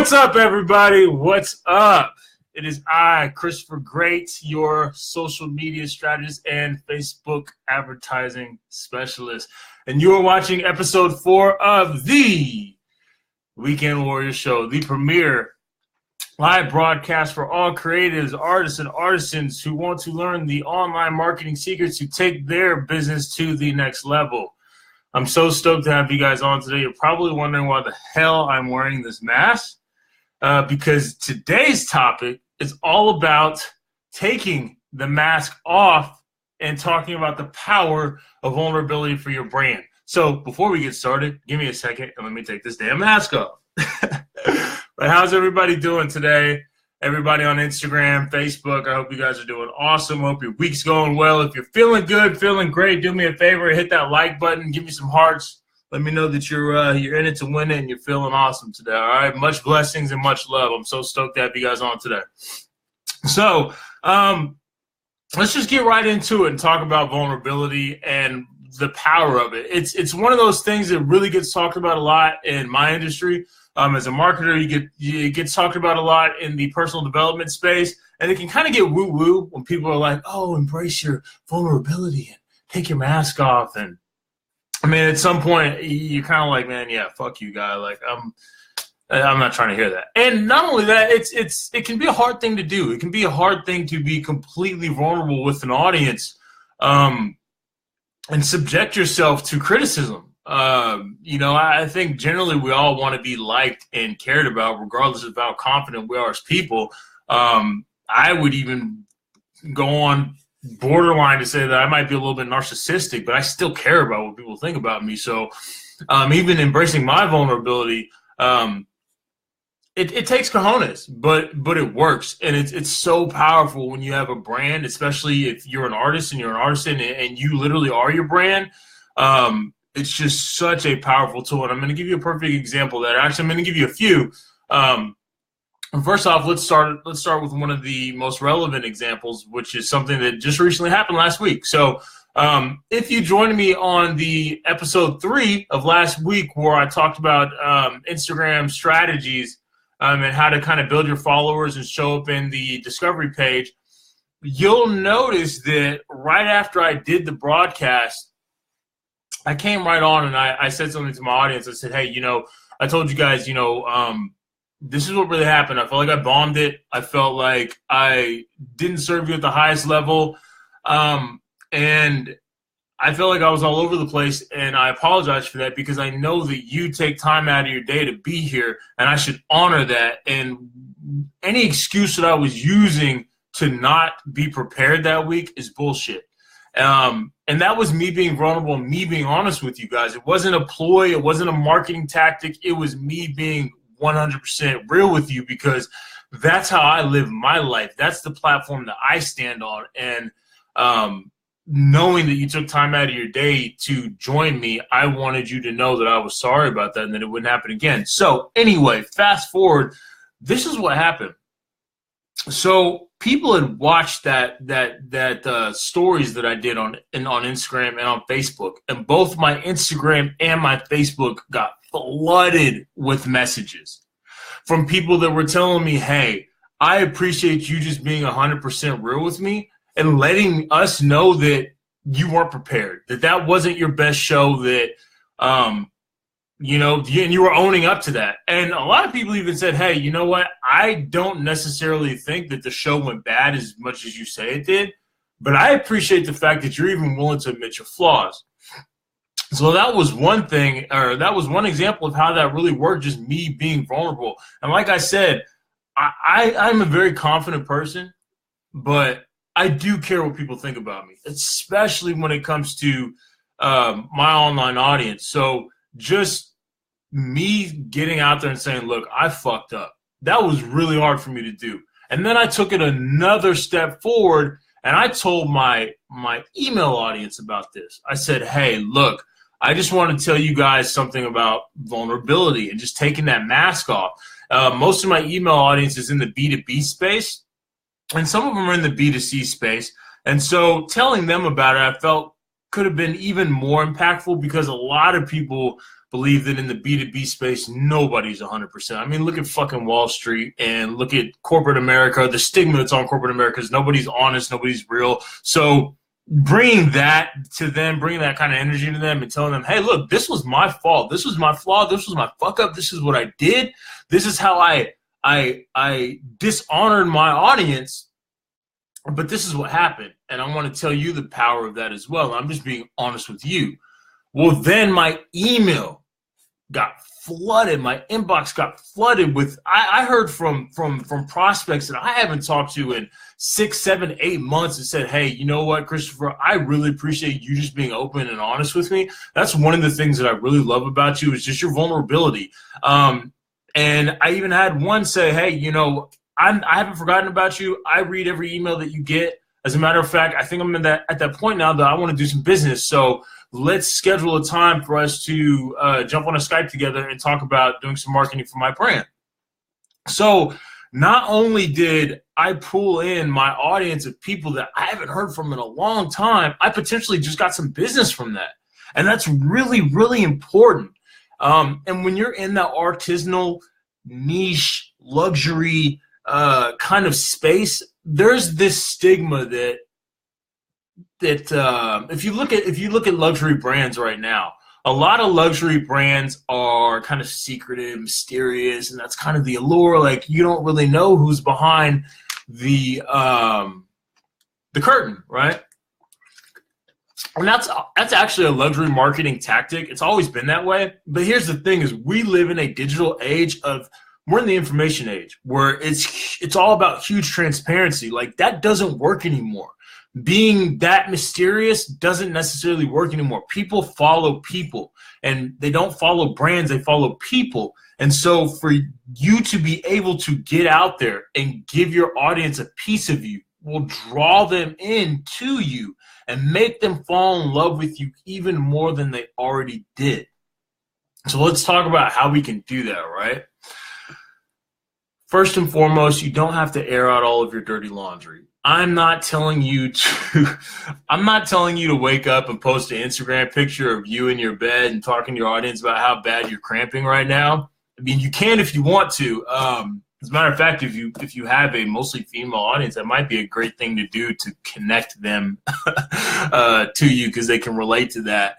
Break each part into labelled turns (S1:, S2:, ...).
S1: What's up, everybody? What's up? It is I, Christopher Great, your social media strategist and Facebook advertising specialist. And you are watching episode 4 of the Weekend Warrior Show, the premier live broadcast for all creatives, artists, and artisans who want to learn the online marketing secrets to take their business to the next level. I'm so stoked to have you guys on today. You're probably wondering why the hell I'm wearing this mask, because today's topic is all about taking the mask off and talking about the power of vulnerability for your brand. So before we get started, give me a second and let me take this damn mask off. But how's everybody doing today? Everybody on Instagram, Facebook, I hope you guys are doing awesome. Hope your week's going well. If you're feeling good, feeling great, do me a favor, hit that like button, give me some hearts. Let me know that you're in it to win it and you're feeling awesome today, all right? Much blessings and much love. I'm so stoked to have you guys on today. So let's just get right into it and talk about vulnerability and the power of it. It's one of those things that really gets talked about a lot in my industry. As a marketer, it gets talked about a lot in the personal development space, and it can kind of get woo-woo when people are like, oh, embrace your vulnerability and take your mask off. And I mean, at some point, you're kind of like, man, yeah, fuck you, guy. Like, I'm not trying to hear that. And not only that, it can be a hard thing to do. It can be a hard thing to be completely vulnerable with an audience, and subject yourself to criticism. I think generally we all want to be liked and cared about, regardless of how confident we are as people. I would even go on borderline to say that I might be a little bit narcissistic, but I still care about what people think about me. So even embracing my vulnerability, it takes cojones, but it works. And it's so powerful when you have a brand, especially if you're an artist and you're an artisan and you literally are your brand. It's just such a powerful tool. And I'm going to give you a perfect example of that. Actually, I'm going to give you a few. First off, let's start with one of the most relevant examples, which is something that just recently happened last week. So if you joined me on the episode 3 of last week, where I talked about Instagram strategies and how to kind of build your followers and show up in the discovery page, you'll notice that right after I did the broadcast, I came right on and I said something to my audience. I said, hey, I told you guys, this is what really happened. I felt like I bombed it. I felt like I didn't serve you at the highest level. And I felt like I was all over the place, and I apologize for that because I know that you take time out of your day to be here, and I should honor that. And any excuse that I was using to not be prepared that week is bullshit. And that was me being vulnerable and me being honest with you guys. It wasn't a ploy. It wasn't a marketing tactic. It was me being 100% real with you because that's how I live my life. That's the platform that I stand on. And knowing that you took time out of your day to join me, I wanted you to know that I was sorry about that and that it wouldn't happen again. So anyway, fast forward, this is what happened. So people had watched that stories that I did on Instagram and on Facebook, and both my Instagram and my Facebook got flooded with messages from people that were telling me, hey, I appreciate you just being 100% real with me and letting us know that you weren't prepared, that wasn't your best show, that and you were owning up to that. And a lot of people even said, hey, you know what? I don't necessarily think that the show went bad as much as you say it did, but I appreciate the fact that you're even willing to admit your flaws. So that was one thing, or that was one example of how that really worked, just me being vulnerable. And like I said, I'm a very confident person, but I do care what people think about me, especially when it comes to my online audience. So just me getting out there and saying, look, I fucked up. That was really hard for me to do. And then I took it another step forward and I told my email audience about this. I said, hey, look, I just want to tell you guys something about vulnerability and just taking that mask off. Most of my email audience is in the B2B space, and some of them are in the B2C space. And so telling them about it, I felt could have been even more impactful, because a lot of people believe that in the B2B space, nobody's 100%. I mean, look at fucking Wall Street and look at corporate America. The stigma that's on corporate America is nobody's honest, nobody's real. So bringing that to them, bringing that kind of energy to them and telling them, hey, look, this was my fault. This was my flaw. This was my fuck up. This is what I did. This is how I dishonored my audience. But this is what happened. And I want to tell you the power of that as well. I'm just being honest with you. Well, then my email got flooded. My inbox got flooded with, I heard from prospects that I haven't talked to in 6, 7, 8 months and said, hey, you know what, Christopher, I really appreciate you just being open and honest with me. That's one of the things that I really love about you, is just your vulnerability. And I even had one say, hey, you know, I haven't forgotten about you. I read every email that you get. As a matter of fact, I think I'm at that point now that I want to do some business. So let's schedule a time for us to jump on a Skype together and talk about doing some marketing for my brand. So not only did I pull in my audience of people that I haven't heard from in a long time, I potentially just got some business from that. And that's really, really important. And when you're in that artisanal, niche, luxury kind of space, there's this stigma that if you look at luxury brands right now, a lot of luxury brands are kind of secretive, mysterious, and that's kind of the allure. Like, you don't really know who's behind the curtain, right? And that's actually a luxury marketing tactic. It's always been that way. But here's the thing: is we live in a digital age of, we're in the information age, where it's all about huge transparency. Like, that doesn't work anymore. Being that mysterious doesn't necessarily work anymore. People follow people, and they don't follow brands, they follow people. And so for you to be able to get out there and give your audience a piece of you will draw them in to you and make them fall in love with you even more than they already did. So let's talk about how we can do that, right? First and foremost, you don't have to air out all of your dirty laundry. I'm not telling you to wake up and post an Instagram picture of you in your bed and talking to your audience about how bad you're cramping right now. I mean, you can if you want to. As a matter of fact, if you have a mostly female audience, that might be a great thing to do to connect them to you, because they can relate to that.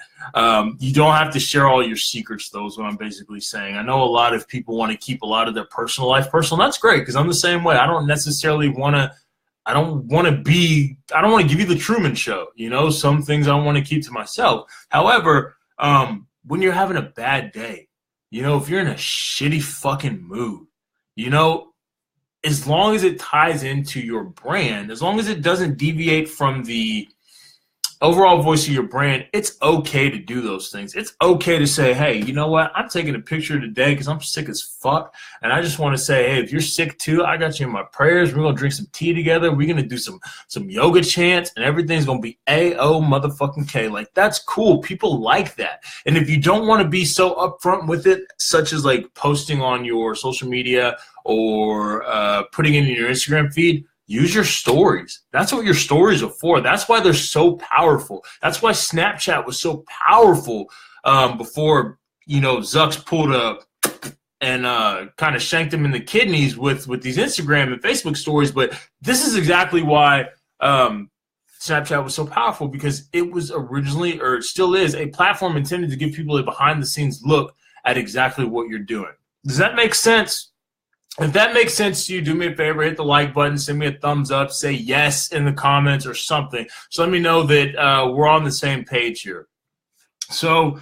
S1: You don't have to share all your secrets, though, is what I'm basically saying. I know a lot of people want to keep a lot of their personal life personal. That's great, because I'm the same way. I don't want to give you the Truman Show. You know, some things I want to keep to myself. However, when you're having a bad day, you know, if you're in a shitty fucking mood, you know, as long as it ties into your brand, as long as it doesn't deviate from the overall voice of your brand, it's okay to do those things. It's okay to say, hey, you know what? I'm taking a picture today because I'm sick as fuck. And I just want to say, hey, if you're sick too, I got you in my prayers. We're going to drink some tea together. We're going to do some yoga chants, and everything's going to be A-O motherfucking K. Like, that's cool. People like that. And if you don't want to be so upfront with it, such as like posting on your social media or putting it in your Instagram feed, use your stories. That's what your stories are for. That's why they're so powerful. That's why Snapchat was so powerful before, you know, Zucks pulled up and kind of shanked him in the kidneys with these Instagram and Facebook stories. But this is exactly why Snapchat was so powerful, because it was originally, or it still is, a platform intended to give people a behind-the-scenes look at exactly what you're doing. Does that make sense? If that makes sense to you, do me a favor, hit the like button, send me a thumbs up, say yes in the comments or something. So let me know that we're on the same page here. So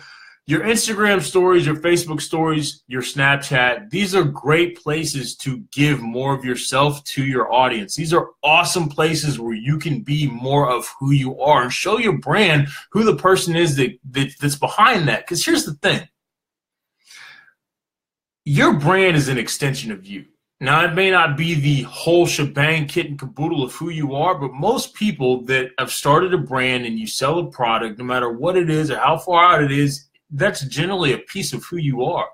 S1: your Instagram stories, your Facebook stories, your Snapchat, these are great places to give more of yourself to your audience. These are awesome places where you can be more of who you are and show your brand who the person is that's behind that. Because here's the thing. Your brand is an extension of you. Now, it may not be the whole shebang, kit and caboodle of who you are, but most people that have started a brand and you sell a product, no matter what it is or how far out it is, that's generally a piece of who you are.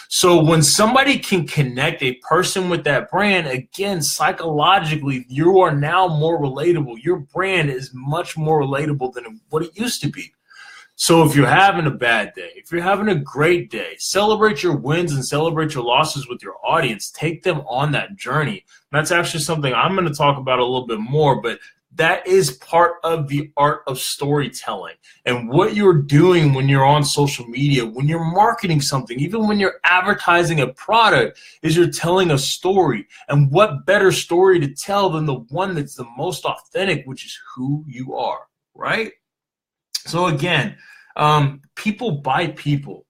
S1: So when somebody can connect a person with that brand, again, psychologically, you are now more relatable. Your brand is much more relatable than what it used to be. So if you're having a bad day, if you're having a great day, celebrate your wins and celebrate your losses with your audience. Take them on that journey. That's actually something I'm going to talk about a little bit more, but that is part of the art of storytelling. And what you're doing when you're on social media, when you're marketing something, even when you're advertising a product, is you're telling a story. And what better story to tell than the one that's the most authentic, which is who you are, right? So again, people buy people.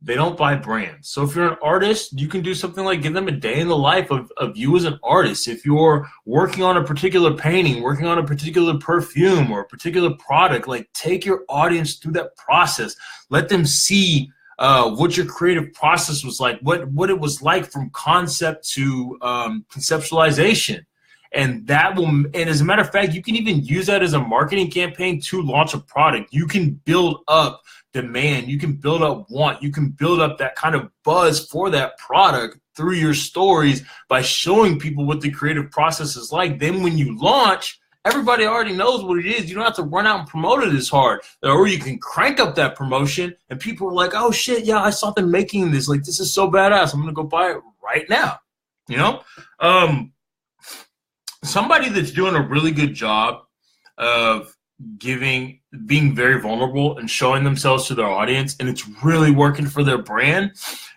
S1: They don't buy brands. So if you're an artist, you can do something like give them a day in the life of you as an artist. If you're working on a particular painting, working on a particular perfume or a particular product, like take your audience through that process. Let them see what your creative process was like, what it was like from concept to conceptualization. And that will, and as a matter of fact, you can even use that as a marketing campaign to launch a product. You can build up demand. You can build up want. You can build up that kind of buzz for that product through your stories by showing people what the creative process is like. Then when you launch, everybody already knows what it is. You don't have to run out and promote it as hard. Or you can crank up that promotion and people are like, oh shit, yeah, I saw them making this. Like, this is so badass. I'm going to go buy it right now. You know? Somebody that's doing a really good job of being very vulnerable and showing themselves to their audience, and it's really working for their brand,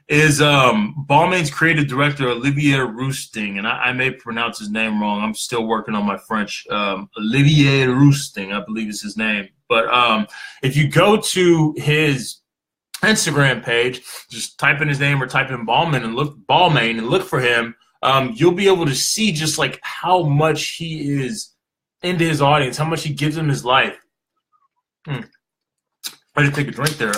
S1: is Balmain's creative director, Olivier Rousteing. And I may pronounce his name wrong. I'm still working on my French. Olivier Rousteing, I believe is his name. But if you go to his Instagram page, just type in his name or type in Balmain and look for him. You'll be able to see just like how much he is into his audience, how much he gives them his life. I just take a drink there.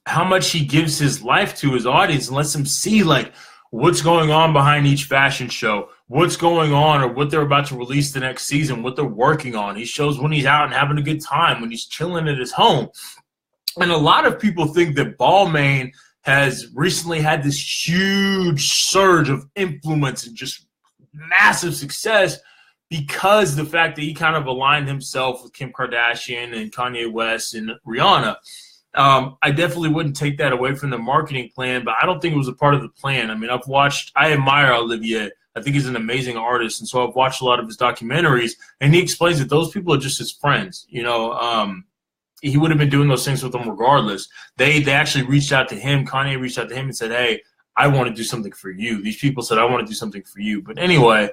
S1: How much he gives his life to his audience and lets them see like what's going on behind each fashion show, what's going on or what they're about to release the next season, what they're working on. He shows when he's out and having a good time, when he's chilling at his home. And a lot of people think that Balmain has recently had this huge surge of influence and just massive success because the fact that he kind of aligned himself with Kim Kardashian and Kanye West and Rihanna. I definitely wouldn't take that away from the marketing plan, but I don't think it was a part of the plan. I mean, I admire Olivier. I think he's an amazing artist, and so I've watched a lot of his documentaries, and he explains that those people are just his friends, you know. He would have been doing those things with them regardless. They actually reached out to him. Kanye reached out to him and said, hey, I want to do something for you. These people said, I want to do something for you. But anyway,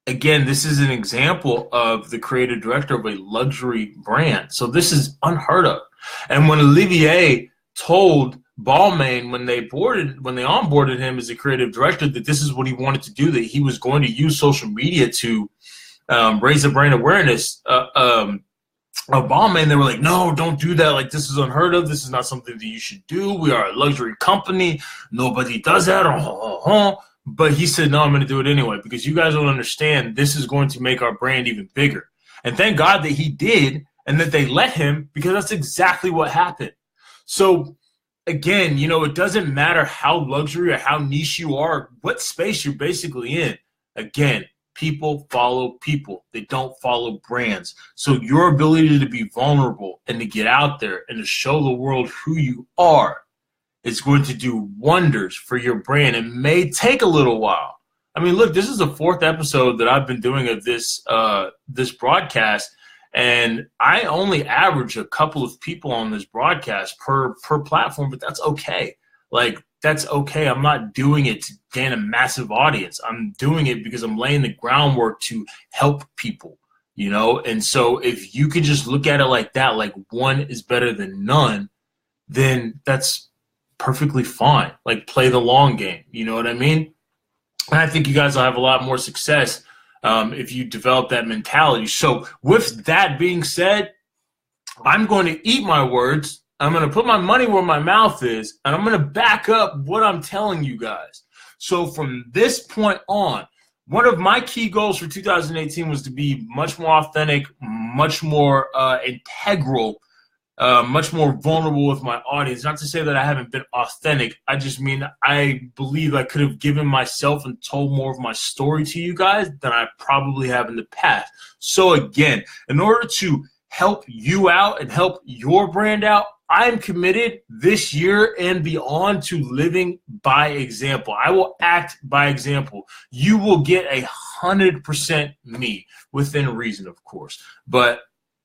S1: again, this is an example of the creative director of a luxury brand. So this is unheard of. And when Olivier told Balmain when they onboarded him as a creative director that this is what he wanted to do, that he was going to use social media to raise the brand awareness of Balmain, they were like, no, don't do that. Like, this is unheard of. This is not something that you should do. We are a luxury company. Nobody does that. But he said, no, I'm going to do it anyway because you guys don't understand. This is going to make our brand even bigger. And thank God that he did and that they let him, because that's exactly what happened. So again, you know, it doesn't matter how luxury or how niche you are, what space you're basically in. Again, people follow people. They don't follow brands. So your ability to be vulnerable and to get out there and to show the world who you are is going to do wonders for your brand. It may take a little while. I mean, look, this is the 4th episode that I've been doing of this broadcast, and I only average a couple of people on this broadcast per platform, but that's okay. Like, that's okay. I'm not doing it to gain a massive audience. I'm doing it because I'm laying the groundwork to help people, you know? And so if you can just look at it like that, like one is better than none, then that's perfectly fine. Like, play the long game. You know what I mean? And I think you guys will have a lot more success if you develop that mentality. So with that being said, I'm going to eat my words. I'm going to put my money where my mouth is, and I'm going to back up what I'm telling you guys. So from this point on, one of my key goals for 2018 was to be much more authentic, much more integral, much more vulnerable with my audience. Not to say that I haven't been authentic. I just mean I believe I could have given myself and told more of my story to you guys than I probably have in the past. So again, in order to help you out and help your brand out, I'm committed this year and beyond to living by example. I will act by example. You will get 100% me within reason, of course, but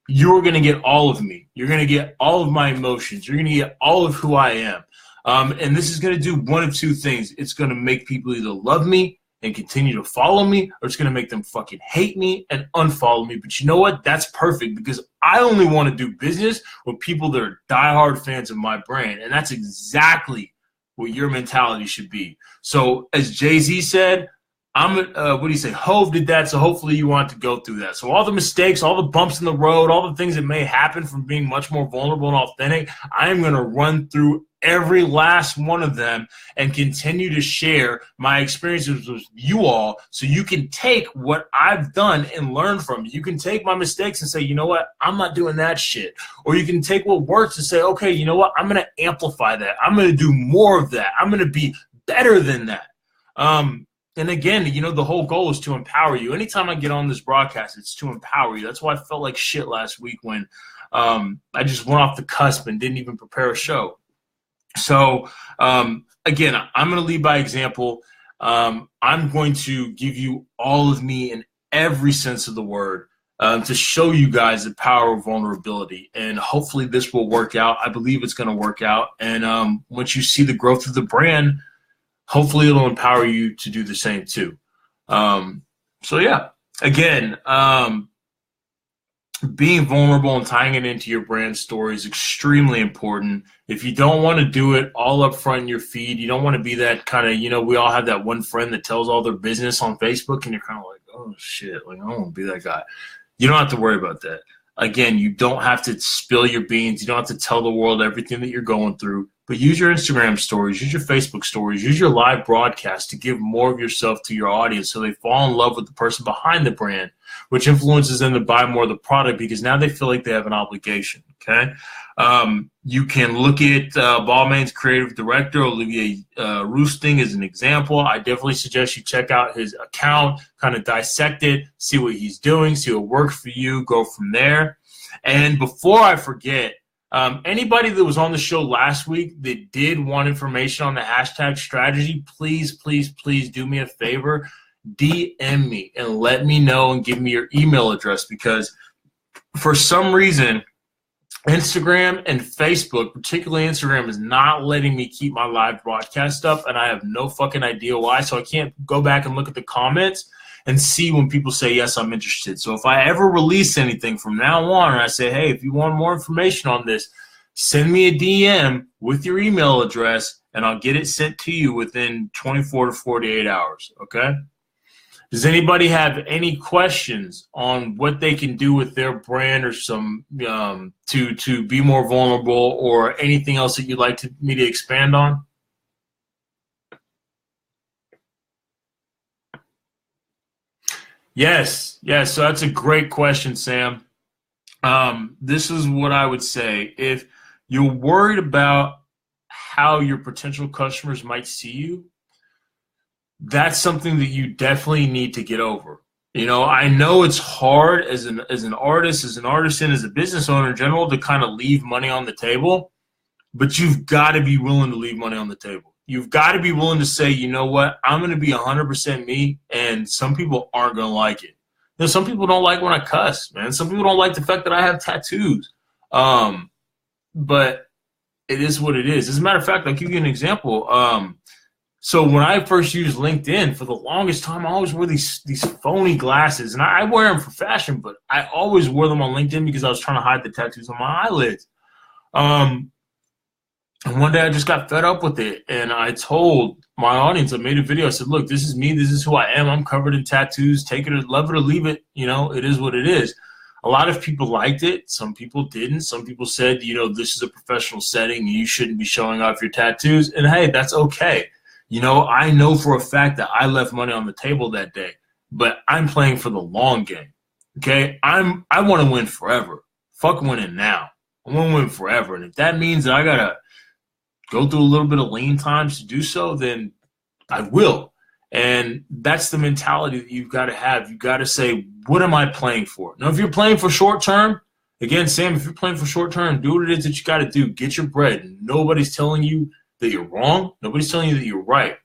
S1: you're going to get all of me. You're going to get all of my emotions. You're going to get all of who I am. And this is going to do one of two things. It's going to make people either love me and continue to follow me, or it's going to make them fucking hate me and unfollow me. But you know what? That's perfect, because I only want to do business with people that are diehard fans of my brand. And that's exactly what your mentality should be. So as Jay-Z said, what do you say? Hove did that, so hopefully you want to go through that. So all the mistakes, all the bumps in the road, all the things that may happen from being much more vulnerable and authentic, I am going to run through every last one of them and continue to share my experiences with you all, so you can take what I've done and learn from it. You can take my mistakes and say, you know what, I'm not doing that shit. Or you can take what works and say, okay, you know what, I'm going to amplify that. I'm going to do more of that. I'm going to be better than that. And again, you know, the whole goal is to empower you. Anytime I get on this broadcast, it's to empower you. That's why I felt like shit last week when I just went off the cusp and didn't even prepare a show. So, again, I'm going to lead by example. I'm going to give you all of me in every sense of the word to show you guys the power of vulnerability. And hopefully this will work out. I believe it's going to work out. And once you see the growth of the brand, hopefully it'll empower you to do the same too. So yeah, again, being vulnerable and tying it into your brand story is extremely important. If you don't want to do it all up front in your feed, you don't want to be that kind of, you know, we all have that one friend that tells all their business on Facebook and you're kind of like, oh shit, like I don't want to be that guy. You don't have to worry about that. Again, you don't have to spill your beans. You don't have to tell the world everything that you're going through. But use your Instagram stories, use your Facebook stories, use your live broadcast to give more of yourself to your audience so they fall in love with the person behind the brand, which influences them to buy more of the product because now they feel like they have an obligation, okay? You can look at Balmain's creative director, Olivier Roosting, as an example. I definitely suggest you check out his account, kind of dissect it, see what he's doing, see what works for you, go from there. And before I forget, anybody that was on the show last week that did want information on the hashtag strategy, please, please, please do me a favor. DM me and let me know and give me your email address, because for some reason, Instagram and Facebook, particularly Instagram, is not letting me keep my live broadcast up, and I have no fucking idea why. So I can't go back and look at the comments and see when people say, yes, I'm interested. So if I ever release anything from now on, and I say, hey, if you want more information on this, send me a DM with your email address, and I'll get it sent to you within 24 to 48 hours, okay? Does anybody have any questions on what they can do with their brand or some to be more vulnerable, or anything else that you'd like me to expand on? Yes. So that's a great question, Sam. This is what I would say. If you're worried about how your potential customers might see you, that's something that you definitely need to get over. You know, I know it's hard as an artist, as an artisan, as a business owner in general to kind of leave money on the table, but you've got to be willing to leave money on the table. You've got to be willing to say, you know what, I'm going to be 100% me, and some people aren't going to like it. You know, some people don't like when I cuss, man. Some people don't like the fact that I have tattoos. But it is what it is. As a matter of fact, I'll give you an example. So when I first used LinkedIn, for the longest time, I always wore these phony glasses. And I wear them for fashion, but I always wore them on LinkedIn because I was trying to hide the tattoos on my eyelids. And one day I just got fed up with it, and I told my audience, I made a video, I said, look, this is me, this is who I am, I'm covered in tattoos, take it or love it or leave it, you know, it is what it is. A lot of people liked it, some people didn't, some people said, you know, this is a professional setting, you shouldn't be showing off your tattoos, and hey, that's okay. You know, I know for a fact that I left money on the table that day, but I'm playing for the long game, okay? I want to win forever. Fuck winning now. I want to win forever, and if that means that I got to go through a little bit of lean times to do so, then I will. And that's the mentality that you've got to have. You've got to say, what am I playing for? Now, if you're playing for short term, Again, Sam, if you're playing for short term, do what it is that you got to do. Get your bread. Nobody's telling you that you're wrong. Nobody's telling you that you're right.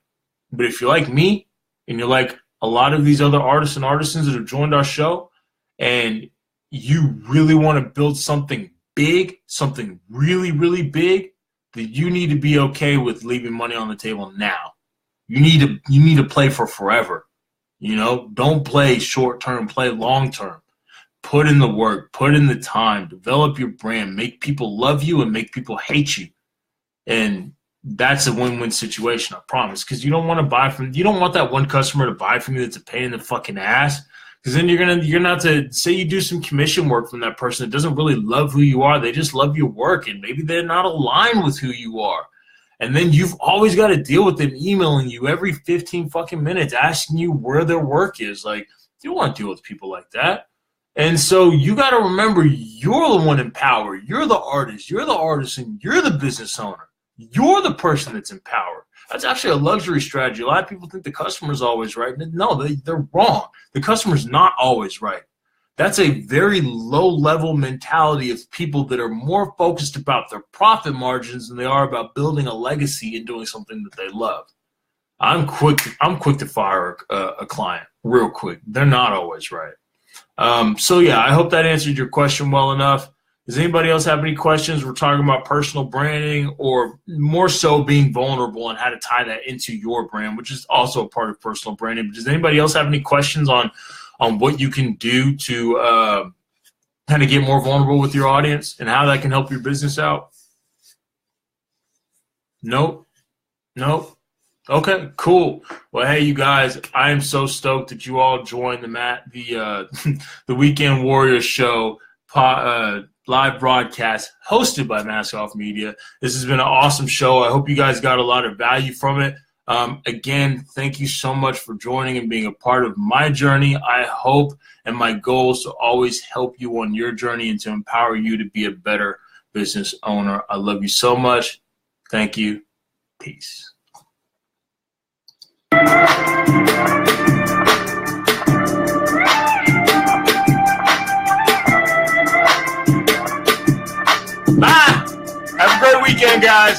S1: But if you're like me and you're like a lot of these other artists and artisans that have joined our show, and you really want to build something big, something really, really big, then you need to be okay with leaving money on the table now. You need to play for forever. You know, don't play short term, play long term. Put in the work, put in the time, develop your brand, make people love you and make people hate you. And that's a win-win situation, I promise. Because you don't want that one customer to buy from you that's a pain in the fucking ass. Because then you're gonna have to say you do some commission work from that person that doesn't really love who you are. They just love your work, and maybe they're not aligned with who you are. And then you've always got to deal with them emailing you every 15 fucking minutes, asking you where their work is. Like, you don't want to deal with people like that. And so you got to remember, you're the one in power. You're the artist. You're the artisan. You're the business owner. You're the person that's in power. That's actually a luxury strategy. A lot of people think the customer's always right. No, they're wrong. The customer's not always right. That's a very low-level mentality of people that are more focused about their profit margins than they are about building a legacy and doing something that they love. I'm quick to fire a client real quick. They're not always right. So yeah, I hope that answered your question well enough. Does anybody else have any questions? We're talking about personal branding, or more so being vulnerable and how to tie that into your brand, which is also a part of personal branding. But does anybody else have any questions on what you can do to kind of get more vulnerable with your audience and how that can help your business out? Nope. Okay, cool. Well, hey, you guys, I am so stoked that you all joined the Weekend Warriors show live broadcast hosted by Mask Off Media. This has been an awesome show. I hope you guys got a lot of value from it. Again, thank you so much for joining and being a part of my journey. I hope, and my goal is to always help you on your journey and to empower you to be a better business owner. I love you so much. Thank you. Peace. Bye. Have a great weekend, guys.